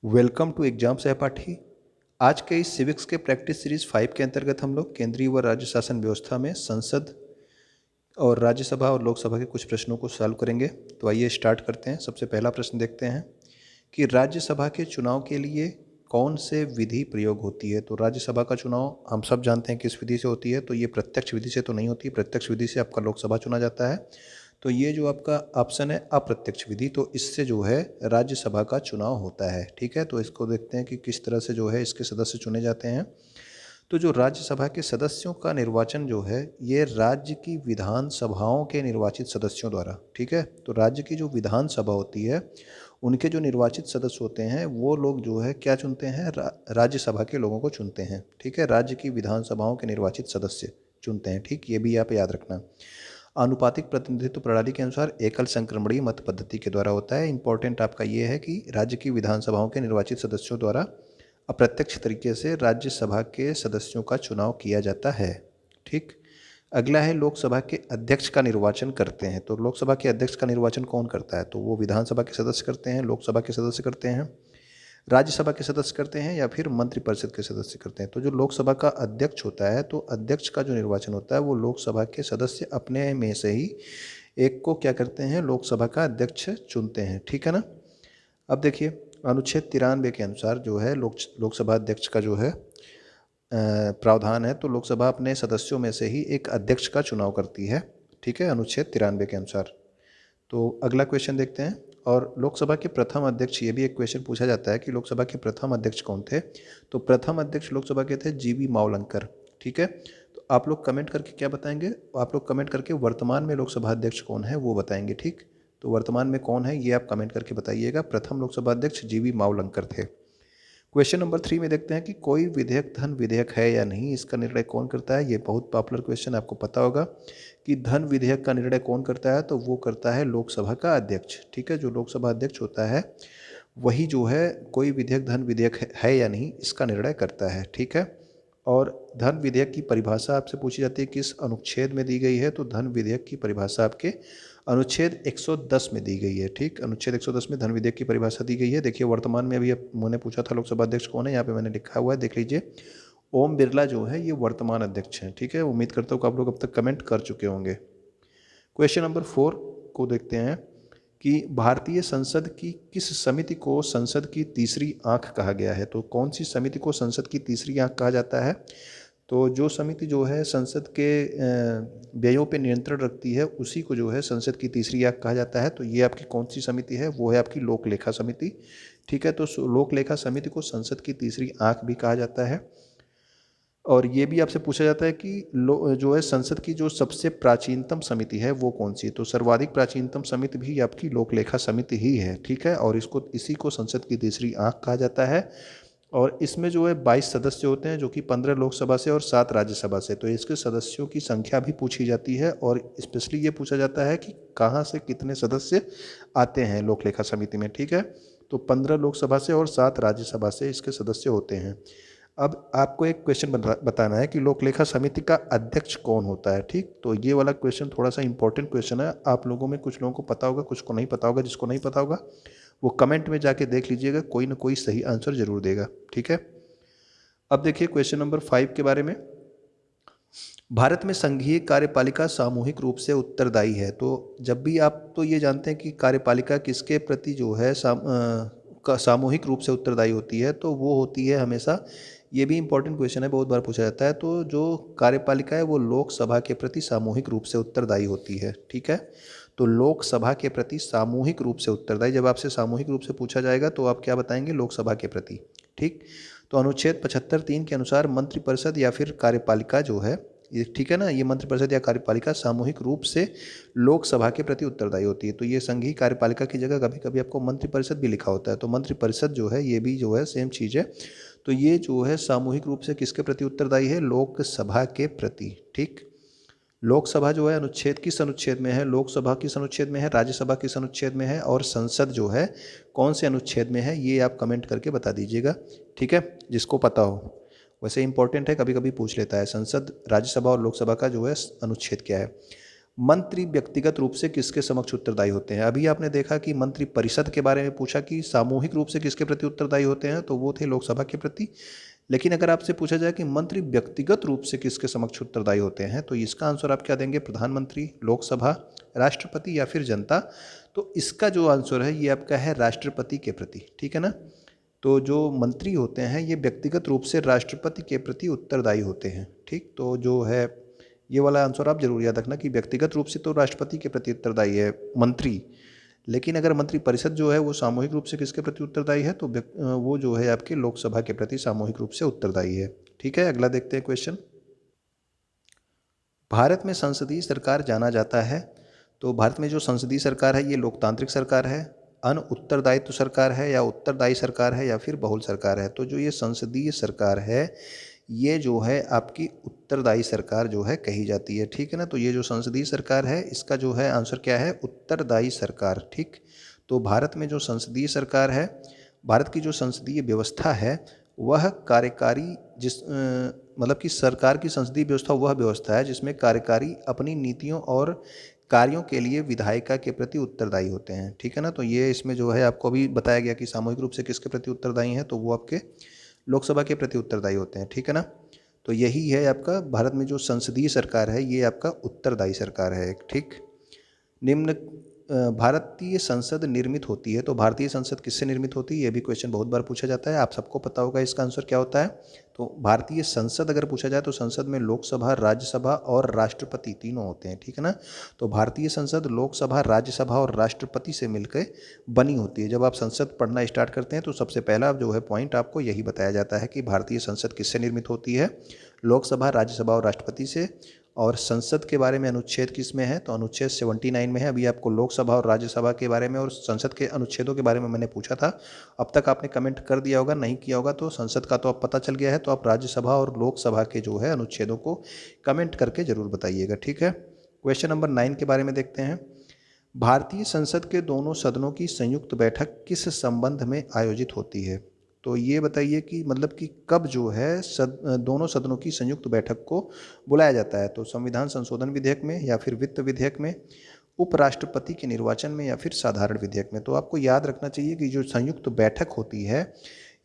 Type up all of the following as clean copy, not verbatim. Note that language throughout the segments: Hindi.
वेलकम टू एग्जाम सहपाठी। आज के इस सिविक्स के प्रैक्टिस सीरीज 5 के अंतर्गत हम लोग केंद्रीय व राज्य शासन व्यवस्था में संसद और राज्यसभा और लोकसभा के कुछ प्रश्नों को सॉल्व करेंगे। तो आइए स्टार्ट करते हैं। सबसे पहला प्रश्न देखते हैं कि राज्यसभा के चुनाव के लिए कौन से विधि प्रयोग होती है। तो राज्यसभा का चुनाव हम सब जानते हैं किस विधि से होती है। तो ये प्रत्यक्ष विधि से तो नहीं होती, प्रत्यक्ष विधि से आपका लोकसभा चुना जाता है। तो ये जो आपका ऑप्शन है अप्रत्यक्ष विधि, तो इससे जो है राज्यसभा का चुनाव होता है। ठीक है, तो इसको देखते हैं कि किस तरह से जो है इसके सदस्य चुने जाते हैं। तो जो राज्यसभा के सदस्यों का निर्वाचन जो है ये राज्य की विधानसभाओं के निर्वाचित सदस्यों द्वारा, ठीक है, तो राज्य की जो विधानसभा होती है उनके जो निर्वाचित सदस्य होते हैं वो लोग जो है क्या चुनते हैं, राज्यसभा के लोगों को चुनते हैं। ठीक है, राज्य की विधानसभाओं के निर्वाचित सदस्य चुनते हैं। ठीक, ये भी आप याद रखना। आनुपातिक प्रतिनिधित्व प्रणाली के अनुसार एकल संक्रमणीय मत पद्धति के द्वारा होता है। इंपॉर्टेंट आपका ये है कि राज्य की विधानसभाओं के निर्वाचित सदस्यों द्वारा अप्रत्यक्ष तरीके से राज्यसभा के सदस्यों का चुनाव किया जाता है। ठीक, अगला है लोकसभा के अध्यक्ष का निर्वाचन करते हैं। तो लोकसभा के अध्यक्ष का निर्वाचन कौन करता है? तो वो विधानसभा के सदस्य करते हैं, लोकसभा के सदस्य करते हैं, राज्यसभा के सदस्य करते हैं या फिर मंत्रिपरिषद के सदस्य करते हैं। तो जो लोकसभा का अध्यक्ष होता है तो अध्यक्ष का जो निर्वाचन होता है वो लोकसभा के सदस्य अपने में से ही एक को क्या करते हैं, लोकसभा का अध्यक्ष चुनते हैं। ठीक है ना। अब देखिए अनुच्छेद 93 के अनुसार जो है लोकसभा अध्यक्ष का जो है प्रावधान है। तो लोकसभा अपने सदस्यों में से ही एक अध्यक्ष का चुनाव करती है। ठीक है, अनुच्छेद 93 के अनुसार। तो अगला क्वेश्चन देखते हैं। और लोकसभा के प्रथम अध्यक्ष, ये भी एक क्वेश्चन पूछा जाता है कि लोकसभा के प्रथम अध्यक्ष कौन थे। तो प्रथम अध्यक्ष लोकसभा के थे जीवी मावलंकर। ठीक है, तो आप लोग कमेंट करके क्या बताएंगे, आप लोग कमेंट करके वर्तमान में लोकसभा अध्यक्ष कौन है वो बताएंगे। ठीक, तो वर्तमान में कौन है ये आप कमेंट करके बताइएगा। प्रथम लोकसभा अध्यक्ष जीवी मावलंकर थे। क्वेश्चन नंबर 3 में देखते हैं कि कोई विधेयक धन विधेयक है या नहीं, इसका निर्णय कौन करता है। ये बहुत पॉपुलर क्वेश्चन, आपको पता होगा कि धन विधेयक का निर्णय कौन करता है। तो वो करता है लोकसभा का अध्यक्ष। ठीक है, जो लोकसभा अध्यक्ष होता है वही जो है कोई विधेयक धन विधेयक है या नहीं इसका निर्णय करता है। ठीक है, और धन विधेयक की परिभाषा आपसे पूछी जाती है किस अनुच्छेद में दी गई है। तो धन विधेयक की परिभाषा आपके अनुच्छेद 110 में दी गई है। ठीक, अनुच्छेद 110 में धन विधेयक की परिभाषा दी गई है। देखिए वर्तमान में, अभी मैंने पूछा था लोकसभा अध्यक्ष कौन है, यहाँ पे मैंने लिखा हुआ है, देख लीजिए, ओम बिरला जो है ये वर्तमान अध्यक्ष हैं। ठीक है, उम्मीद करता हूँ कि आप लोग अब तक कमेंट कर चुके होंगे। क्वेश्चन नंबर 4 को देखते हैं कि भारतीय संसद की किस समिति को संसद की तीसरी आंख कहा गया है। तो कौन सी समिति को संसद की तीसरी आंख कहा जाता है। तो जो समिति जो है संसद के व्ययों पे नियंत्रण रखती है उसी को जो है संसद की तीसरी आंख कहा जाता है। तो ये आपकी कौन सी समिति है, वो है आपकी लोक लेखा समिति। ठीक है, तो लोक लेखा समिति को संसद की तीसरी आंख भी कहा जाता है। और ये भी आपसे पूछा जाता है कि जो है संसद की जो सबसे प्राचीनतम समिति है वो कौन सी। तो सर्वाधिक प्राचीनतम समिति भी आपकी लोक लेखा समिति ही है। ठीक है, और इसी को संसद की तीसरी आंख कहा जाता है। और इसमें जो है 22 सदस्य होते हैं जो कि 15 लोकसभा से और 7 राज्यसभा से। तो इसके सदस्यों की संख्या भी पूछी जाती है और स्पेशली ये पूछा जाता है कि कहाँ से कितने सदस्य आते हैं लोक लेखा समिति में। ठीक है, तो 15 लोकसभा से और 7 राज्यसभा से इसके सदस्य होते हैं। अब आपको एक क्वेश्चन बताना है कि लोक लेखा समिति का अध्यक्ष कौन होता है। ठीक, तो ये वाला क्वेश्चन थोड़ा सा इंपॉर्टेंट क्वेश्चन है। आप लोगों में कुछ लोगों को पता होगा, कुछ को नहीं पता होगा। जिसको नहीं पता होगा वो कमेंट में जाके देख लीजिएगा, कोई ना कोई सही आंसर जरूर देगा। ठीक है, अब देखिए क्वेश्चन नंबर 5 के बारे में। भारत में संघीय कार्यपालिका सामूहिक रूप से उत्तरदायी है। तो जब भी आप तो ये जानते हैं कि कार्यपालिका किसके प्रति जो है सामूहिक रूप से उत्तरदायी होती है, तो वो होती है हमेशा, ये भी इंपॉर्टेंट क्वेश्चन है, बहुत बार पूछा जाता है। तो जो कार्यपालिका है वो लोकसभा के प्रति सामूहिक रूप से उत्तरदायी होती है। ठीक है, तो लोकसभा के प्रति सामूहिक रूप से उत्तरदायी, जब आपसे सामूहिक रूप से पूछा जाएगा तो आप क्या बताएंगे, लोकसभा के प्रति। ठीक, तो अनुच्छेद 75(3) के अनुसार मंत्रिपरिषद या फिर कार्यपालिका जो है ये, ठीक है ना, ये मंत्रिपरिषद या कार्यपालिका सामूहिक रूप से लोकसभा के प्रति उत्तरदायी होती है। तो ये संघीय कार्यपालिका की जगह कभी कभी आपको मंत्रिपरिषद भी लिखा होता है। तो मंत्रिपरिषद जो है ये भी जो है सेम चीज़ है। तो ये जो है सामूहिक रूप से किसके प्रति उत्तरदायी है, लोकसभा के प्रति। ठीक, लोकसभा जो है अनुच्छेद किस अनुच्छेद में है, लोकसभा किस अनुच्छेद में है, राज्यसभा किस अनुच्छेद में है, और संसद जो है कौन से अनुच्छेद में है, ये आप कमेंट करके बता दीजिएगा। ठीक है, जिसको पता हो। वैसे इंपॉर्टेंट है, कभी कभी पूछ लेता है संसद, राज्यसभा और लोकसभा का जो है अनुच्छेद क्या है। मंत्री व्यक्तिगत रूप से किसके समक्ष उत्तरदायी होते हैं? अभी आपने देखा कि मंत्री परिषद के बारे में पूछा कि सामूहिक रूप से किसके प्रति उत्तरदायी होते हैं, तो वो थे लोकसभा के प्रति। लेकिन अगर आपसे पूछा जाए कि मंत्री व्यक्तिगत रूप से किसके समक्ष उत्तरदायी होते हैं, तो इसका आंसर आप क्या देंगे? प्रधानमंत्री, लोकसभा, राष्ट्रपति या फिर जनता? तो इसका जो आंसर है ये आपका है राष्ट्रपति के प्रति, ठीक है ना। तो जो मंत्री होते हैं ये व्यक्तिगत रूप से राष्ट्रपति के प्रति उत्तरदायी होते हैं, ठीक। तो जो है ये वाला आंसर आप जरूर याद रखना कि व्यक्तिगत रूप से तो राष्ट्रपति के प्रति उत्तरदायी है मंत्री, लेकिन अगर मंत्री परिषद जो है वो सामूहिक रूप से किसके प्रति उत्तरदायी है, तो वो जो है आपके लोकसभा के प्रति सामूहिक रूप से उत्तरदायी है, ठीक है। अगला देखते हैं क्वेश्चन। भारत में संसदीय सरकार जाना जाता है, तो भारत में जो संसदीय सरकार है ये लोकतांत्रिक सरकार है, अन उत्तरदायित्व सरकार है, या उत्तरदायी सरकार है, या फिर बहुल सरकार है। तो जो ये संसदीय सरकार है ये जो है आपकी उत्तरदायी सरकार जो है कही जाती है, ठीक है ना। तो ये जो संसदीय सरकार है इसका जो है आंसर क्या है? उत्तरदायी सरकार, ठीक। तो भारत में जो संसदीय सरकार है, भारत की जो संसदीय व्यवस्था है वह कार्यकारी मतलब कि सरकार की संसदीय व्यवस्था वह व्यवस्था है जिसमें कार्यकारी अपनी नीतियों और कार्यों के लिए विधायिका के प्रति उत्तरदायी होते हैं, ठीक है ना। तो ये इसमें जो है आपको अभी बताया गया कि सामूहिक रूप से किसके प्रति उत्तरदायी हैं, तो वो आपके लोकसभा के प्रति उत्तरदायी होते हैं, ठीक है ना। तो यही है आपका भारत में जो संसदीय सरकार है ये आपका उत्तरदायी सरकार है एक, ठीक। निम्न भारतीय संसद निर्मित होती है, तो भारतीय संसद किससे निर्मित होती है ये भी क्वेश्चन बहुत बार पूछा जाता है, आप सबको पता होगा इसका आंसर क्या होता है। तो भारतीय संसद अगर पूछा जाए तो संसद में लोकसभा, राज्यसभा और राष्ट्रपति तीनों होते हैं, ठीक है ना। तो भारतीय संसद लोकसभा, राज्यसभा और राष्ट्रपति से मिलकर बनी होती है। जब आप संसद पढ़ना स्टार्ट करते हैं तो सबसे पहला जो है पॉइंट आपको यही बताया जाता है कि भारतीय संसद किससे निर्मित होती है? लोकसभा, राज्यसभा और राष्ट्रपति से। और संसद के बारे में अनुच्छेद किस में है? तो अनुच्छेद 79 में है। अभी आपको लोकसभा और राज्यसभा के बारे में और संसद के अनुच्छेदों के बारे में मैंने पूछा था, अब तक आपने कमेंट कर दिया होगा, नहीं किया होगा तो संसद का तो अब पता चल गया है, तो आप राज्यसभा और लोकसभा के जो है अनुच्छेदों को कमेंट करके जरूर बताइएगा, ठीक है। क्वेश्चन नंबर 9 के बारे में देखते हैं। भारतीय संसद के दोनों सदनों की संयुक्त बैठक किस संबंध में आयोजित होती है? तो ये बताइए कि मतलब कि कब जो है दोनों सदनों की संयुक्त बैठक को बुलाया जाता है? तो संविधान संशोधन विधेयक में, या फिर वित्त विधेयक में, उपराष्ट्रपति के निर्वाचन में, या फिर साधारण विधेयक में। तो आपको याद रखना चाहिए कि जो संयुक्त बैठक होती है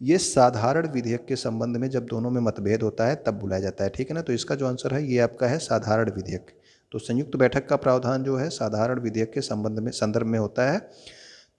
ये साधारण विधेयक के संबंध में जब दोनों में मतभेद होता है तब बुलाया जाता है, ठीक है ना। तो इसका जो आंसर है ये आपका है साधारण विधेयक। तो संयुक्त बैठक का प्रावधान जो है साधारण विधेयक के संदर्भ में होता है।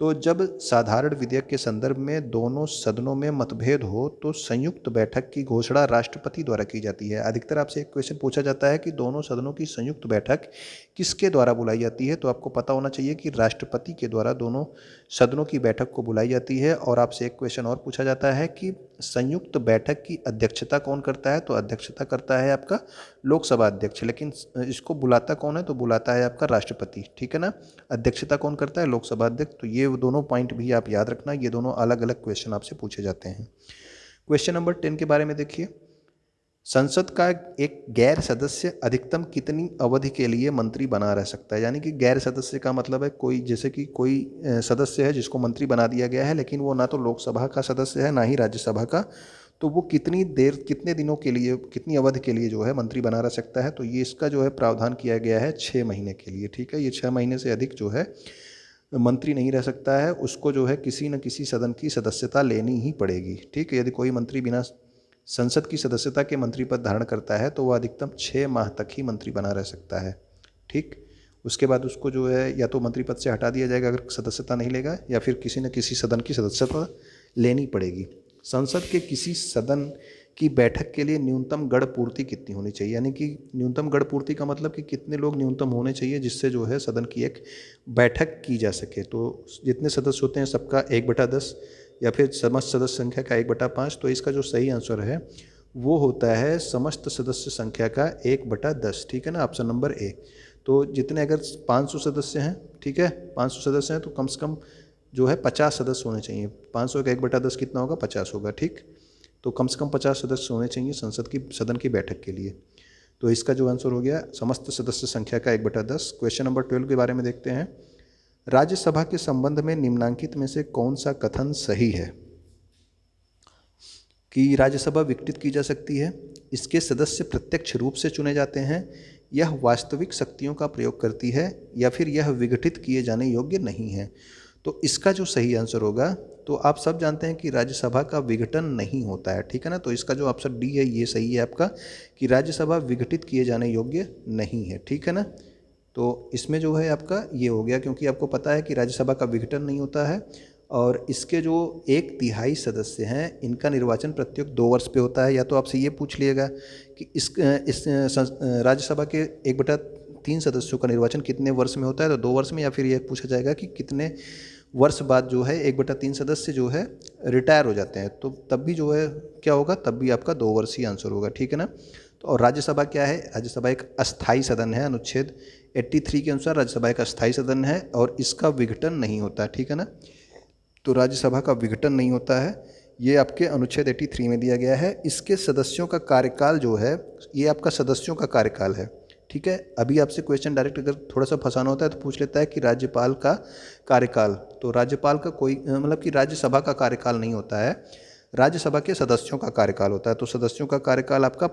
तो जब साधारण विधेयक के संदर्भ में दोनों सदनों में मतभेद हो तो संयुक्त बैठक की घोषणा राष्ट्रपति द्वारा की जाती है। अधिकतर आपसे एक क्वेश्चन पूछा जाता है कि दोनों सदनों की संयुक्त बैठक किसके द्वारा बुलाई जाती है, तो आपको पता होना चाहिए कि राष्ट्रपति के द्वारा दोनों सदनों की बैठक को बुलाई जाती है। और आपसे एक क्वेश्चन और पूछा जाता है कि संयुक्त बैठक की अध्यक्षता कौन करता है, तो अध्यक्षता करता है आपका लोकसभा अध्यक्ष, लेकिन इसको बुलाता कौन है, तो बुलाता है आपका राष्ट्रपति, ठीक है ना। अध्यक्षता कौन करता है? लोकसभा अध्यक्ष। तो ये दोनों पॉइंट भी आप याद रखना, ये दोनों अलग अलग क्वेश्चन आपसे पूछे जाते हैं। क्वेश्चन नंबर 10 के बारे में देखिए। संसद का एक गैर सदस्य अधिकतम कितनी अवधि के लिए मंत्री बना रह सकता है? यानी कि गैर सदस्य का मतलब है कोई, जैसे कि कोई सदस्य है जिसको मंत्री बना दिया गया है लेकिन वो ना तो लोकसभा का सदस्य है ना ही राज्यसभा का, तो वो कितनी देर, कितने दिनों के लिए, कितनी अवधि के लिए जो है मंत्री बना रह सकता है? तो ये इसका जो है प्रावधान किया गया है 6 महीने के लिए, ठीक है। ये 6 महीने से अधिक जो है मंत्री नहीं रह सकता है, उसको जो है किसी न किसी सदन की सदस्यता लेनी ही पड़ेगी, ठीक है। यदि कोई मंत्री बिना संसद की सदस्यता के मंत्री पद धारण करता है तो वह अधिकतम 6 माह तक ही मंत्री बना रह सकता है, ठीक। उसके बाद उसको जो है या तो मंत्री पद से हटा दिया जाएगा अगर सदस्यता नहीं लेगा, या फिर किसी न किसी सदन की सदस्यता लेनी पड़ेगी। संसद के किसी सदन की बैठक के लिए न्यूनतम गण पूर्ति कितनी होनी चाहिए? यानी कि न्यूनतम गण पूर्ति का मतलब कि कितने लोग न्यूनतम होने चाहिए जिससे जो है सदन की एक बैठक की जा सके। तो जितने सदस्य होते हैं सबका 1/10 या फिर समस्त सदस्य संख्या का 1/5। तो इसका जो सही आंसर है वो होता है समस्त सदस्य संख्या का 1/10, ठीक है ना, ऑप्शन नंबर ए। तो जितने अगर 500 सदस्य हैं, ठीक है, 500 सदस्य हैं तो कम से कम जो है 50 सदस्य होने चाहिए। 500 का 1/10 कितना होगा? 50 होगा, ठीक। तो कम से कम 50 सदस्य होने चाहिए संसद की सदन की बैठक के लिए। तो इसका जो आंसर हो गया समस्त सदस्य संख्या का 1/10। क्वेश्चन नंबर 12 के बारे में देखते हैं। राज्यसभा के संबंध में निम्नांकित में से कौन सा कथन सही है? कि राज्यसभा विघटित की जा सकती है, इसके सदस्य प्रत्यक्ष रूप से चुने जाते हैं, यह वास्तविक शक्तियों का प्रयोग करती है, या फिर यह विघटित किए जाने योग्य नहीं है। तो इसका जो सही आंसर होगा, तो आप सब जानते हैं कि राज्यसभा का विघटन नहीं होता है, ठीक है ना। तो इसका जो ऑप्शन डी है ये सही है आपका, कि राज्यसभा विघटित किए जाने योग्य नहीं है, ठीक है ना। तो इसमें जो है आपका ये हो गया, क्योंकि आपको पता है कि राज्यसभा का विघटन नहीं होता है, और इसके जो 1/3 सदस्य हैं इनका निर्वाचन प्रत्येक 2 वर्ष पे होता है। या तो आपसे ये पूछ लिएगा कि इस राज्यसभा के 1/3 सदस्यों का निर्वाचन कितने वर्ष में होता है, तो 2 वर्ष में। या फिर ये पूछा जाएगा कि कितने वर्ष बाद जो है 1/3 सदस्य जो है रिटायर हो जाते हैं, तो तब भी जो है क्या होगा, तब भी आपका 2 वर्ष ही आंसर होगा, ठीक है ना। तो और राज्यसभा क्या है, राज्यसभा एक अस्थायी सदन है, अनुच्छेद 83 के अनुसार राज्यसभा एक अस्थायी सदन है और इसका विघटन नहीं होता, ठीक है ना। तो राज्यसभा का विघटन नहीं होता है, ये आपके अनुच्छेद 83 में दिया गया है। इसके सदस्यों का कार्यकाल जो है, ये आपका सदस्यों का कार्यकाल है, ठीक है। अभी आपसे क्वेश्चन डायरेक्ट अगर थोड़ा सा फंसाना होता है तो पूछ लेता है कि राज्यपाल का कार्यकाल, तो राज्यपाल का कोई मतलब कि राज्यसभा का कार्यकाल नहीं होता है, राज्यसभा के सदस्यों का कार्यकाल होता है। तो सदस्यों का कार्यकाल आपका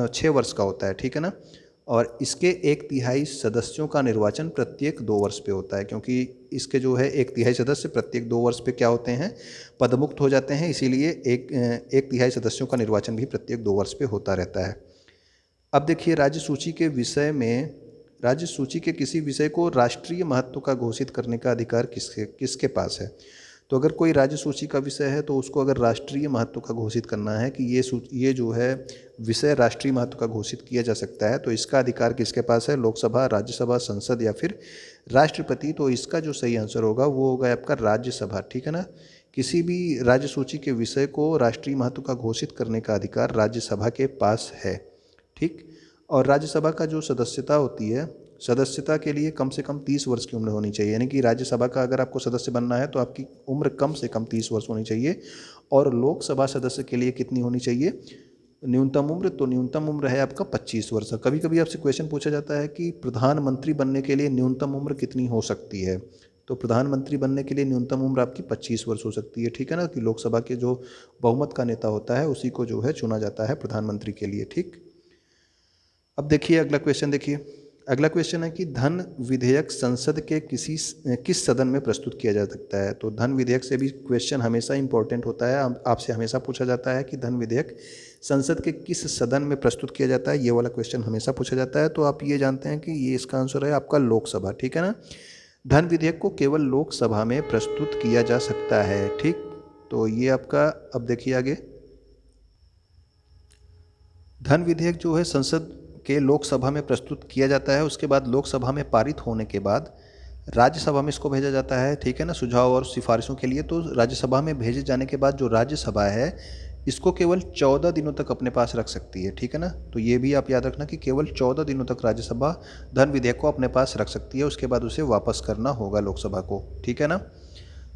6 वर्ष का होता है, ठीक है ना। और इसके 1/3 सदस्यों का निर्वाचन प्रत्येक 2 वर्ष पे होता है, क्योंकि इसके जो है 1/3 सदस्य प्रत्येक 2 वर्ष पे क्या होते हैं, पदमुक्त हो जाते हैं, इसीलिए 1/3 सदस्यों का निर्वाचन भी प्रत्येक 2 वर्ष पे होता रहता है। अब देखिए, राज्य सूची के विषय में, राज्य सूची के किसी विषय को राष्ट्रीय महत्व का घोषित करने का अधिकार किसके किसके पास है। तो अगर कोई राज्य सूची का विषय है तो उसको अगर राष्ट्रीय महत्व का घोषित करना है कि ये जो है विषय राष्ट्रीय महत्व का घोषित किया जा सकता है, तो इसका अधिकार किसके पास है, लोकसभा, राज्यसभा, संसद या फिर राष्ट्रपति। तो इसका जो सही आंसर होगा वो होगा आपका राज्यसभा, ठीक है ना। किसी भी राज्य सूची के विषय को राष्ट्रीय महत्व का घोषित करने का अधिकार राज्यसभा के पास है, ठीक। और राज्यसभा का जो सदस्यता होती है, सदस्यता के लिए कम से कम 30 वर्ष की उम्र होनी चाहिए, यानी कि राज्यसभा का अगर आपको सदस्य बनना है तो आपकी उम्र कम से कम 30 वर्ष होनी चाहिए। और लोकसभा सदस्य के लिए कितनी होनी चाहिए न्यूनतम उम्र, तो न्यूनतम उम्र है आपका 25 वर्ष। कभी कभी आपसे क्वेश्चन पूछा जाता है कि प्रधानमंत्री बनने के लिए न्यूनतम उम्र कितनी हो सकती है, तो प्रधानमंत्री बनने के लिए न्यूनतम उम्र आपकी 25 वर्ष हो सकती है, ठीक है ना। कि लोकसभा के जो बहुमत का नेता होता है उसी को जो है चुना जाता है प्रधानमंत्री के लिए, ठीक। अब देखिए अगला क्वेश्चन, देखिए अगला क्वेश्चन है कि धन विधेयक संसद के किस सदन में प्रस्तुत किया जा सकता है। तो धन विधेयक से भी क्वेश्चन हमेशा इंपॉर्टेंट होता है, आपसे हमेशा पूछा जाता है कि धन विधेयक संसद के किस सदन में प्रस्तुत किया जाता है, ये वाला क्वेश्चन हमेशा पूछा जाता है। तो आप ये जानते हैं कि ये इसका आंसर है आपका लोकसभा, ठीक है ना। धन विधेयक को केवल लोकसभा में प्रस्तुत किया जा सकता है, ठीक। तो ये आपका, अब देखिए आगे, धन विधेयक जो है संसद के लोकसभा में प्रस्तुत किया जाता है, उसके बाद लोकसभा में पारित होने के बाद राज्यसभा में इसको भेजा जाता है, ठीक है ना, सुझाव और सिफारिशों के लिए। तो राज्यसभा में भेजे जाने के बाद जो राज्यसभा है इसको केवल 14 दिनों तक अपने पास रख सकती है, ठीक है ना। तो ये भी आप याद रखना कि केवल 14 दिनों तक राज्यसभा धन विधेयक को अपने पास रख सकती है, उसके बाद उसे वापस करना होगा लोकसभा को, ठीक है ना।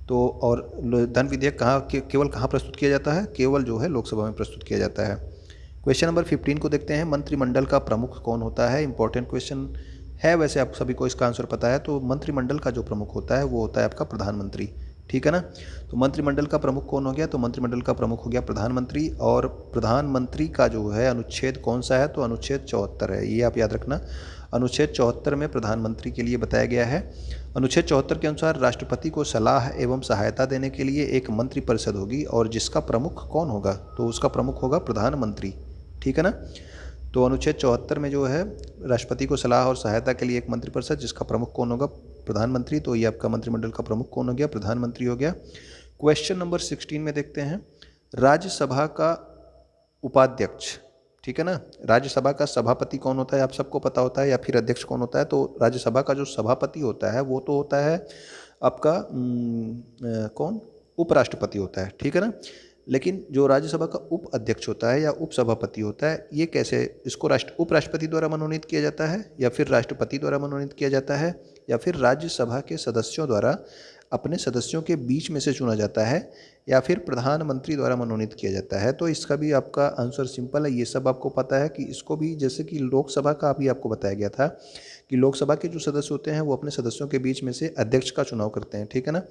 तो और धन विधेयक केवल कहाँ प्रस्तुत किया जाता है, केवल जो है लोकसभा में प्रस्तुत किया जाता है। क्वेश्चन नंबर 15 को देखते हैं, मंत्रिमंडल का प्रमुख कौन होता है। इंपॉर्टेंट क्वेश्चन है, वैसे आप सभी को इसका आंसर पता है। तो मंत्रिमंडल का जो प्रमुख होता है वो होता है आपका प्रधानमंत्री, ठीक है ना। तो मंत्रिमंडल का प्रमुख कौन हो गया, तो मंत्रिमंडल का प्रमुख हो गया प्रधानमंत्री। और प्रधानमंत्री का जो है अनुच्छेद कौन सा है, तो अनुच्छेद 74 है, ये आप याद रखना। अनुच्छेद 74 में प्रधानमंत्री के लिए बताया गया है। अनुच्छेद 74 के अनुसार राष्ट्रपति को सलाह एवं सहायता देने के लिए एक मंत्रिपरिषद होगी, और जिसका प्रमुख कौन होगा, तो उसका प्रमुख होगा प्रधानमंत्री, ठीक है ना। तो अनुच्छेद 74 में जो है राष्ट्रपति को सलाह और सहायता के लिए एक मंत्रिपरिषद, जिसका प्रमुख कौन होगा, प्रधानमंत्री। तो ये आपका मंत्रिमंडल का प्रमुख कौन हो गया, प्रधानमंत्री हो गया। क्वेश्चन नंबर 16 में देखते हैं, राज्यसभा का उपाध्यक्ष, ठीक है ना। राज्यसभा का सभापति कौन होता है, आप सबको पता होता है, या फिर अध्यक्ष कौन होता है। तो राज्यसभा का जो सभापति होता है वो तो होता है आपका कौन, उपराष्ट्रपति होता है, ठीक है ना। लेकिन जो राज्यसभा का उप अध्यक्ष होता है या उप सभापति होता है, ये कैसे, इसको उपराष्ट्रपति द्वारा मनोनीत किया जाता है, या फिर राष्ट्रपति द्वारा मनोनीत किया जाता है, या फिर राज्यसभा के सदस्यों द्वारा अपने सदस्यों के बीच में से चुना जाता है या फिर प्रधानमंत्री द्वारा मनोनीत किया जाता है? तो इसका भी आपका आंसर सिंपल है, ये सब आपको पता है कि इसको भी, जैसे कि लोकसभा का भी आपको बताया गया था कि लोकसभा के जो सदस्य होते हैं वो अपने सदस्यों के बीच में से अध्यक्ष का चुनाव करते हैं, ठीक है ना।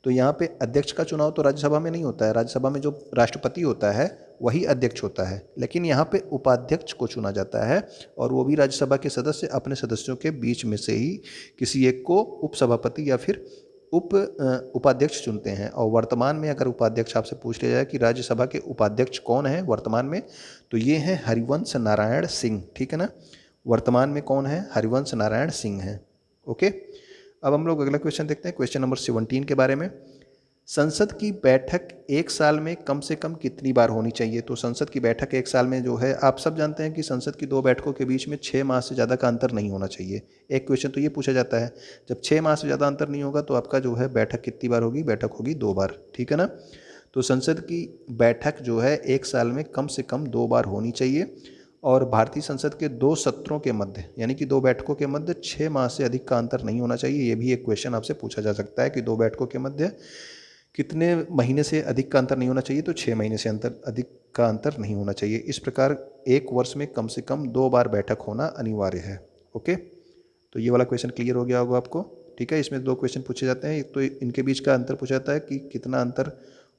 तो यहाँ पे अध्यक्ष का चुनाव तो राज्यसभा में नहीं होता है, राज्यसभा में जो राष्ट्रपति होता है वही अध्यक्ष होता है, लेकिन यहाँ पे उपाध्यक्ष को चुना जाता है और वो भी राज्यसभा के सदस्य अपने सदस्यों के बीच में से ही किसी एक को उपसभापति या फिर उपाध्यक्ष चुनते हैं। और वर्तमान में अगर उपाध्यक्ष आपसे पूछ लिया जाए कि राज्यसभा के उपाध्यक्ष कौन है वर्तमान में, तो ये हैं हरिवंश नारायण सिंह, ठीक है ना। वर्तमान में कौन है? हरिवंश नारायण सिंह हैं। ओके, अब हम लोग अगला क्वेश्चन देखते हैं, क्वेश्चन नंबर 17 के बारे में। संसद की बैठक एक साल में कम से कम कितनी बार होनी चाहिए? तो संसद की बैठक एक साल में जो है, आप सब जानते हैं कि संसद की 2 बैठकों के बीच में 6 माह से ज़्यादा का अंतर नहीं होना चाहिए। एक क्वेश्चन तो ये पूछा जाता है, जब 6 माह से ज़्यादा अंतर नहीं होगा तो आपका जो है बैठक कितनी बार होगी? बैठक होगी 2 बार, ठीक है ना। तो संसद की बैठक जो है एक साल में कम से कम 2 बार होनी चाहिए और भारतीय संसद के 2 सत्रों के मध्य, यानी कि 2 बैठकों के मध्य 6 माह से अधिक का अंतर नहीं होना चाहिए। ये भी एक क्वेश्चन आपसे पूछा जा सकता है कि 2 बैठकों के मध्य कितने महीने से अधिक का अंतर नहीं होना चाहिए? तो 6 महीने से अधिक का अंतर नहीं होना चाहिए। इस प्रकार एक वर्ष में कम से कम 2 बार बैठक होना अनिवार्य है। ओके, तो ये वाला क्वेश्चन क्लियर हो गया होगा आपको, ठीक है। इसमें 2 क्वेश्चन पूछे जाते हैं, एक तो इनके बीच का अंतर पूछा जाता है कि कितना अंतर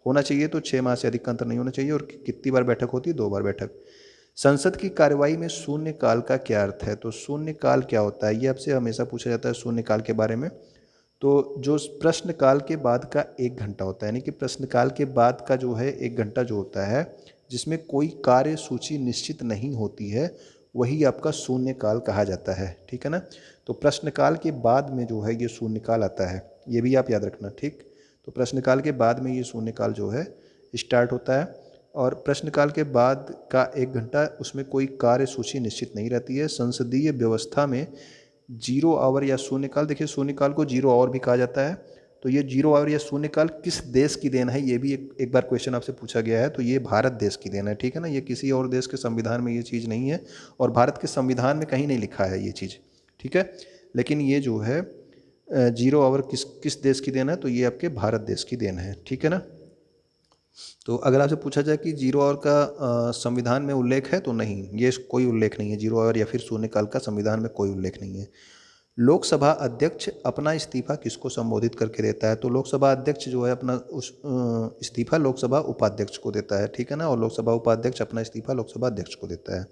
होना चाहिए, तो 6 माह से अधिक का अंतर नहीं होना चाहिए, और कितनी बार बैठक होती है? 2 बार बैठक। संसद की कार्यवाही में शून्यकाल का क्या अर्थ है? तो शून्यकाल क्या होता है, ये आपसे हमेशा पूछा जाता है शून्यकाल के बारे में। तो जो प्रश्नकाल के बाद का 1 घंटा होता है, यानी कि प्रश्नकाल के बाद का जो है 1 घंटा जो होता है, जिसमें कोई कार्य सूची निश्चित नहीं होती है, वही आपका शून्यकाल कहा जाता है, ठीक है ना। तो प्रश्नकाल के बाद में जो है ये शून्यकाल आता है, ये भी आप याद रखना, ठीक। तो प्रश्नकाल के बाद में ये शून्यकाल जो है स्टार्ट होता है, और प्रश्नकाल के बाद का 1 घंटा उसमें कोई कार्य सूची निश्चित नहीं रहती है। संसदीय व्यवस्था में 0 आवर या शून्यकाल, देखिए शून्यकाल को 0 आवर भी कहा जाता है, तो ये 0 आवर या शून्यकाल किस देश की देन है? ये भी एक बार क्वेश्चन आपसे पूछा गया है, तो ये भारत देश की देन है, ठीक है ना। ये किसी और देश के संविधान में ये चीज़ नहीं है, और भारत के संविधान में कहीं नहीं लिखा है ये चीज़, ठीक है। लेकिन ये जो है 0 आवर किस देश की देन है? तो ये आपके भारत देश की देन है, ठीक है ना। तो अगर आपसे पूछा जाए कि 0 आवर का संविधान में उल्लेख है, तो नहीं, ये कोई उल्लेख नहीं है, 0 आवर या फिर शून्यकाल का संविधान में कोई उल्लेख नहीं है। लोकसभा अध्यक्ष अपना इस्तीफा किसको संबोधित करके देता है? तो लोकसभा अध्यक्ष जो है अपना इस्तीफा लोकसभा उपाध्यक्ष को देता है, ठीक है ना, और लोकसभा उपाध्यक्ष अपना इस्तीफा लोकसभा अध्यक्ष को देता है।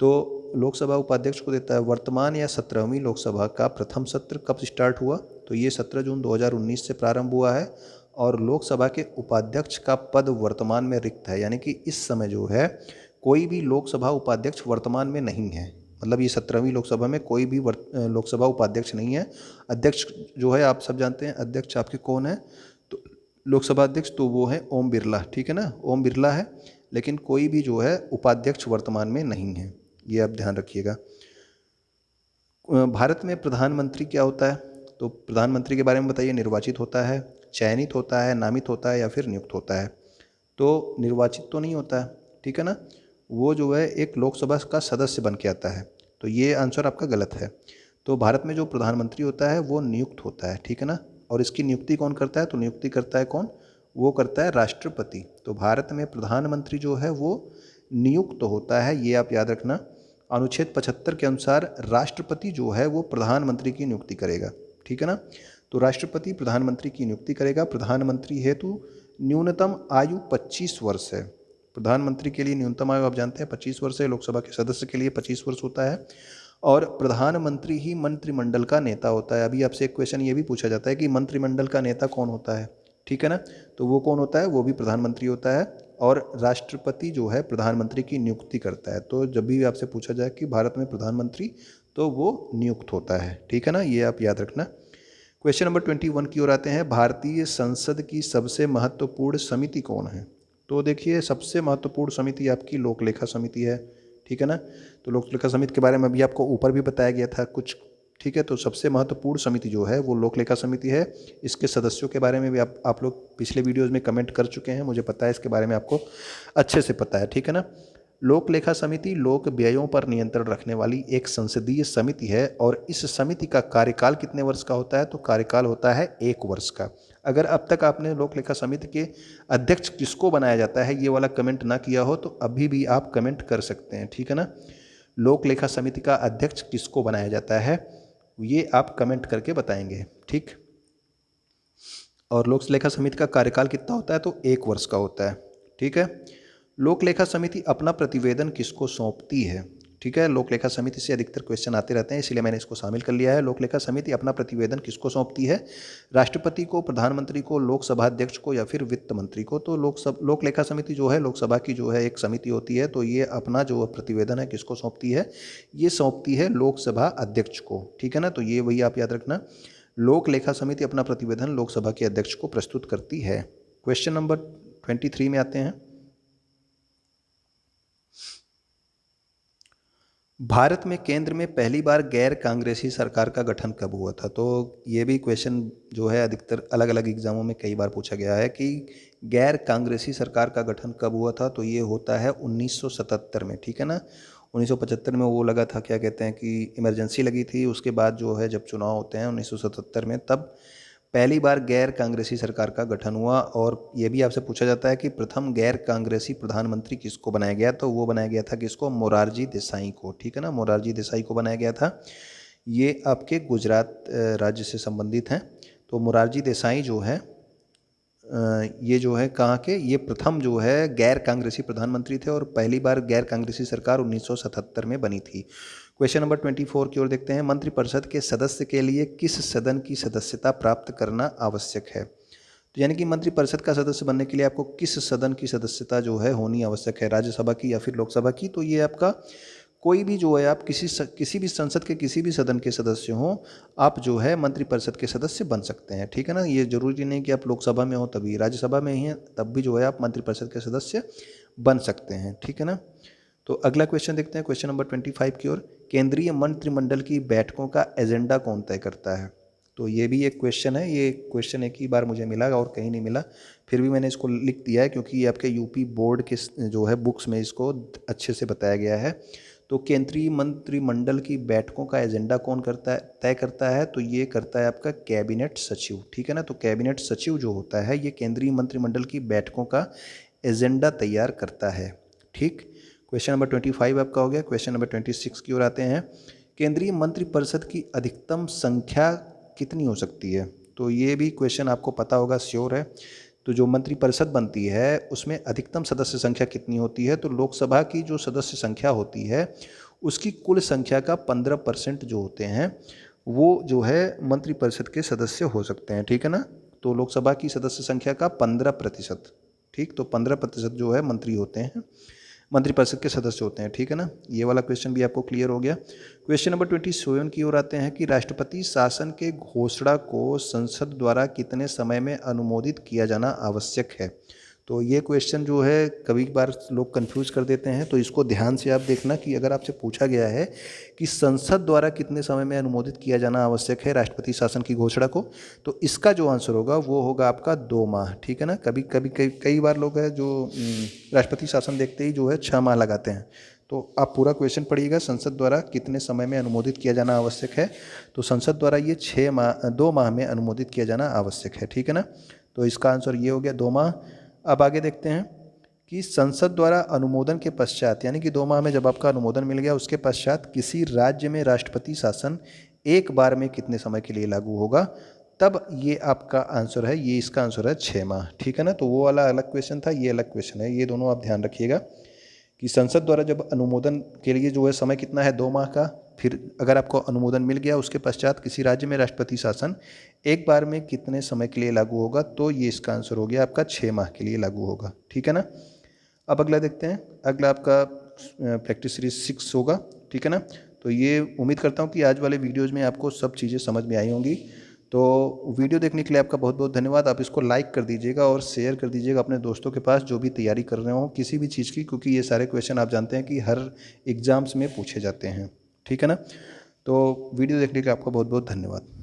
तो लोकसभा उपाध्यक्ष को देता है। वर्तमान या 17वीं लोकसभा का प्रथम सत्र कब स्टार्ट हुआ? तो ये 17 जून 2019 से प्रारंभ हुआ है, और लोकसभा के उपाध्यक्ष का पद वर्तमान में रिक्त है, यानी कि इस समय जो है कोई भी लोकसभा उपाध्यक्ष वर्तमान में नहीं है। मतलब ये 17वीं लोकसभा में कोई भी लोकसभा उपाध्यक्ष नहीं है। अध्यक्ष जो है आप सब जानते हैं, अध्यक्ष आपके कौन है? तो लोकसभा अध्यक्ष तो वो है ओम बिरला, ठीक है ना, ओम बिरला है, लेकिन कोई भी जो है उपाध्यक्ष वर्तमान में नहीं है, ये आप ध्यान रखिएगा। भारत में प्रधानमंत्री क्या होता है? तो प्रधानमंत्री के बारे में बताइए। निर्वाचित होता है, चयनित होता है, नामित होता है, या फिर नियुक्त होता है? तो निर्वाचित तो नहीं होता है, ठीक है ना, वो जो है एक लोकसभा का सदस्य बन के आता है, तो ये आंसर आपका गलत है। तो भारत में जो प्रधानमंत्री होता है वो नियुक्त होता है, ठीक है ना, और इसकी नियुक्ति कौन करता है? तो नियुक्ति करता है कौन? वो करता है राष्ट्रपति। तो भारत में प्रधानमंत्री जो है वो नियुक्त होता है, ये आप याद रखना। अनुच्छेद 75 के अनुसार राष्ट्रपति जो है वो प्रधानमंत्री की नियुक्ति करेगा, ठीक है ना। तो राष्ट्रपति प्रधानमंत्री की नियुक्ति करेगा। प्रधानमंत्री हेतु न्यूनतम आयु 25 वर्ष है। प्रधानमंत्री के लिए न्यूनतम आयु आप जानते हैं 25 वर्ष है, लोकसभा के सदस्य के लिए 25 वर्ष होता है, और प्रधानमंत्री ही मंत्रिमंडल का नेता होता है। अभी आपसे एक क्वेश्चन ये भी पूछा जाता है कि मंत्रिमंडल का नेता कौन होता है, ठीक है ना, तो वो कौन होता है? वो भी प्रधानमंत्री होता है, और राष्ट्रपति जो है प्रधानमंत्री की नियुक्ति करता है। तो जब भी आपसे पूछा जाए कि भारत में प्रधानमंत्री, तो वो नियुक्त होता है, ठीक है ना, ये आप याद रखना। क्वेश्चन नंबर 21 की ओर आते हैं। भारतीय संसद की सबसे महत्वपूर्ण समिति कौन है? तो देखिए सबसे महत्वपूर्ण समिति आपकी लोकलेखा समिति है, ठीक है ना। तो लोकलेखा समिति के बारे में अभी आपको ऊपर भी बताया गया था कुछ, ठीक है। तो सबसे महत्वपूर्ण समिति जो है वो लोकलेखा समिति है। इसके सदस्यों के बारे में भी आप लोग पिछले वीडियोज़ में कमेंट कर चुके हैं, मुझे पता है इसके बारे में आपको अच्छे से पता है, ठीक है ना। लोक लेखा समिति लोक व्ययों पर नियंत्रण रखने वाली एक संसदीय समिति है और इस समिति का कार्यकाल कितने वर्ष का होता है? तो कार्यकाल होता है 1 वर्ष का। अगर अब तक आपने लोक लेखा समिति के अध्यक्ष किसको बनाया जाता है ये वाला कमेंट ना किया हो तो अभी भी आप कमेंट कर सकते हैं, ठीक है ना। लोक लेखा समिति का अध्यक्ष किसको बनाया जाता है ये आप कमेंट करके बताएंगे, ठीक। और लोक लेखा समिति का कार्यकाल कितना होता है? तो 1 वर्ष का होता है, ठीक है। लोक लेखा समिति अपना प्रतिवेदन किसको सौंपती है? ठीक है, लोक लेखा समिति से अधिकतर क्वेश्चन आते रहते हैं इसलिए मैंने इसको शामिल कर लिया है। लोक लेखा समिति अपना प्रतिवेदन किसको सौंपती है? राष्ट्रपति को, प्रधानमंत्री को, लोकसभा अध्यक्ष को या फिर वित्त मंत्री को। तो लोक लेखा समिति जो है लोकसभा की जो है एक समिति होती है, तो ये अपना जो प्रतिवेदन है किसको सौंपती है? ये सौंपती है लोकसभा अध्यक्ष को, ठीक है ना। तो ये वही आप याद रखना, लोक लेखा समिति अपना प्रतिवेदन लोकसभा के अध्यक्ष को प्रस्तुत करती है। क्वेश्चन नंबर 23 में आते हैं। भारत में केंद्र में पहली बार गैर कांग्रेसी सरकार का गठन कब हुआ था? तो ये भी क्वेश्चन जो है अधिकतर अलग अलग एग्जामों में कई बार पूछा गया है कि गैर कांग्रेसी सरकार का गठन कब हुआ था। तो ये होता है 1977 में, ठीक है ना। 1975 में वो लगा था, क्या कहते हैं कि इमरजेंसी लगी थी, उसके बाद जो है जब चुनाव होते हैं 1977 में, तब पहली बार गैर कांग्रेसी सरकार का गठन हुआ। और ये भी आपसे पूछा जाता है कि प्रथम गैर कांग्रेसी प्रधानमंत्री किसको बनाया गया? तो वो बनाया गया था किसको? मोरारजी देसाई को, ठीक है ना। मोरारजी देसाई को बनाया गया था। ये आपके गुजरात राज्य से संबंधित हैं। तो मोरारजी देसाई जो है ये जो है कहाँ के? ये प्रथम जो है गैर कांग्रेसी प्रधानमंत्री थे और पहली बार गैर कांग्रेसी सरकार 1977 में बनी थी। क्वेश्चन नंबर 24 की ओर देखते हैं। मंत्रिपरिषद के सदस्य के लिए किस सदन की सदस्यता प्राप्त करना आवश्यक है? तो यानी कि मंत्रिपरिषद का सदस्य बनने के लिए आपको किस सदन की सदस्यता जो है होनी आवश्यक है? राज्यसभा की या फिर लोकसभा की? तो ये आपका कोई भी जो है आप किसी भी संसद के किसी भी सदन के सदस्य हों, आप जो है मंत्रिपरिषद के सदस्य बन सकते हैं, ठीक है ना। ये जरूरी नहीं कि आप लोकसभा में हो तभी, राज्यसभा में ही हैं तब भी जो है आप मंत्रिपरिषद के सदस्य बन सकते हैं, ठीक है ना। तो अगला क्वेश्चन देखते हैं, क्वेश्चन नंबर 25 की ओर। केंद्रीय मंत्रिमंडल की बैठकों का एजेंडा कौन तय करता है? तो ये भी एक क्वेश्चन है। ये क्वेश्चन एक ही बार मुझे मिला और कहीं नहीं मिला, फिर भी मैंने इसको लिख दिया है क्योंकि ये आपके यूपी बोर्ड के जो है बुक्स में इसको अच्छे से बताया गया है। तो केंद्रीय मंत्रिमंडल की बैठकों का एजेंडा कौन तय करता है? तो ये करता है आपका कैबिनेट सचिव, ठीक है ना। तो कैबिनेट सचिव जो होता है ये केंद्रीय मंत्रिमंडल की बैठकों का एजेंडा तैयार करता है, ठीक। क्वेश्चन नंबर 25 आपका हो गया। क्वेश्चन नंबर 26 की ओर आते हैं। केंद्रीय मंत्रिपरिषद की अधिकतम संख्या कितनी हो सकती है? तो ये भी क्वेश्चन आपको पता होगा, श्योर है। तो जो मंत्रिपरिषद बनती है उसमें अधिकतम सदस्य संख्या कितनी होती है? तो लोकसभा की जो सदस्य संख्या होती है उसकी कुल संख्या का 15% जो होते हैं वो जो है मंत्रिपरिषद के सदस्य हो सकते हैं, ठीक है ना। तो लोकसभा की सदस्य संख्या का 15%, ठीक। तो 15% जो है मंत्री होते हैं, मंत्रिपरिषद के सदस्य होते हैं, ठीक है ना। ये वाला क्वेश्चन भी आपको क्लियर हो गया। क्वेश्चन नंबर 27 की ओर आते हैं कि राष्ट्रपति शासन के घोषणा को संसद द्वारा कितने समय में अनुमोदित किया जाना आवश्यक है? तो ये क्वेश्चन जो है कभी बार लोग कंफ्यूज कर देते हैं, तो इसको ध्यान से आप देखना कि अगर आपसे पूछा गया है कि संसद द्वारा कितने समय में अनुमोदित किया जाना आवश्यक है राष्ट्रपति शासन की घोषणा को, तो इसका जो आंसर होगा वो होगा आपका 2 माह, ठीक है ना। कई बार लोग हैं जो राष्ट्रपति शासन देखते ही जो है 6 माह लगाते हैं। तो आप पूरा क्वेश्चन पढ़िएगा, संसद द्वारा कितने समय में अनुमोदित किया जाना आवश्यक है। तो संसद द्वारा ये 2 माह में अनुमोदित किया जाना आवश्यक है, ठीक है ना। तो इसका आंसर ये हो गया 2 माह। अब आगे देखते हैं कि संसद द्वारा अनुमोदन के पश्चात, यानी कि 2 माह में जब आपका अनुमोदन मिल गया उसके पश्चात किसी राज्य में राष्ट्रपति शासन एक बार में कितने समय के लिए लागू होगा? तब ये आपका आंसर है, ये इसका आंसर है 6 माह, ठीक है ना। तो वो वाला अलग क्वेश्चन था, ये अलग क्वेश्चन है। ये दोनों आप ध्यान रखिएगा कि संसद द्वारा जब अनुमोदन के लिए जो है समय कितना है 2 माह का, फिर अगर आपको अनुमोदन मिल गया उसके पश्चात किसी राज्य में राष्ट्रपति शासन एक बार में कितने समय के लिए लागू होगा, तो ये इसका आंसर हो गया आपका 6 माह के लिए लागू होगा, ठीक है ना। अब अगला देखते हैं, अगला आपका प्रैक्टिस सीरीज 6 होगा, ठीक है ना। तो ये उम्मीद करता हूँ कि आज वाले वीडियोज़ में आपको सब चीज़ें समझ में आई होंगी। तो वीडियो देखने के लिए आपका बहुत बहुत धन्यवाद। आप इसको लाइक कर दीजिएगा और शेयर कर दीजिएगा अपने दोस्तों के पास जो भी तैयारी कर रहे हो किसी भी चीज़ की, क्योंकि ये सारे क्वेश्चन आप जानते हैं कि हर एग्ज़ाम्स में पूछे जाते हैं, ठीक है ना। तो वीडियो देखने के लिए आपका बहुत बहुत धन्यवाद।